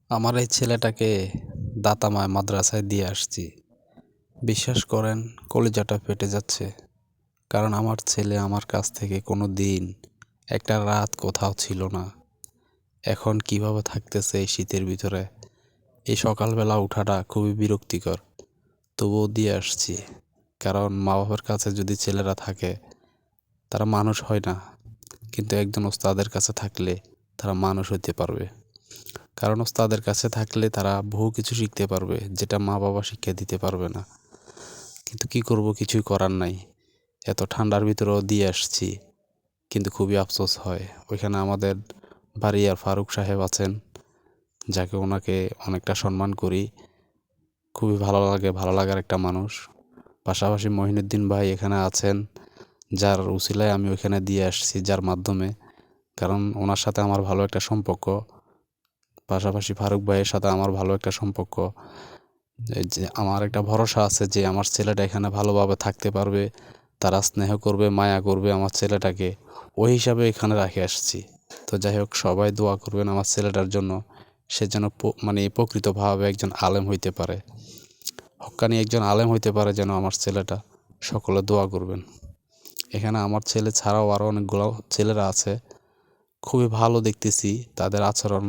আমার এই ছেলেটাকে দাতামায় মাদ্রাসায় দিয়ে আসছি। বিশ্বাস করেন, কলিজাটা ফেটে যাচ্ছে। কারণ আমার ছেলে আমার কাছ থেকে কোনো দিন একটা রাত কোথাও ছিল না। এখন কিভাবে থাকতেছে এই শীতের ভিতরে, এই সকালবেলা ওঠাটা খুবই বিরক্তিকর। তবুও দিয়ে আসছি, কারণ মা বাবার কাছে যদি ছেলেরা থাকে তারা মানুষ হয় না, কিন্তু একজন ওস্তাদের কাছে থাকলে তারা মানুষ হইতে পারবে। কারণ ওস্তাদের কাছে থাকলে তারা বহু কিছু শিখতে পারবে, যেটা মা বাবা শিক্ষা দিতে পারবে না। কিন্তু কি করব, কিছুই করার নাই। এত ঠান্ডার ভিতরেও দিয়ে আসছি, কিন্তু খুবই আফসোস হয়। ওইখানে আমাদের বাড়িয়ার ফারুক সাহেব আছেন, যাকে ওনাকে অনেকটা সম্মান করি, খুবই ভালো লাগে, ভালো লাগার একটা মানুষ। পাশাপাশি মহিনুদ্দিন ভাই এখানে আছেন, যার উসিলায় আমি ওইখানে দিয়ে আসছি, যার মাধ্যমে। কারণ ওনার সাথে আমার ভালো একটা সম্পর্ক, পাশাপাশি ফারুক ভাইয়ের সাথে আমার ভালো একটা সম্পর্ক। এই যে আমার একটা ভরসা আছে যে আমার ছেলেটা এখানে ভালোভাবে থাকতে পারবে, তারা স্নেহ করবে, মায়া করবে আমার ছেলেটাকে। ওই হিসাবে এখানে রেখে আসছি। তো যাই হোক, সবাই দোয়া করবেন আমার ছেলেটার জন্য, সে যেন মানে প্রকৃতভাবে একজন আলেম হইতে পারে, হক্কানি একজন আলেম হইতে পারে যেন আমার ছেলেটা। সকলে দোয়া করবেন। এখানে আমার ছেলে ছাড়াও আরও অনেকগুলো ছেলেরা আছে, খুবই ভালো দেখতেছি তাদের আচরণ,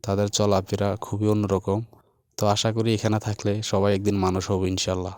তাদের চলাফেরা খুবই অন্যরকম। তো আশা করি এখানে থাকলে সবাই একদিন মানুষ হবো ইনশাল্লাহ।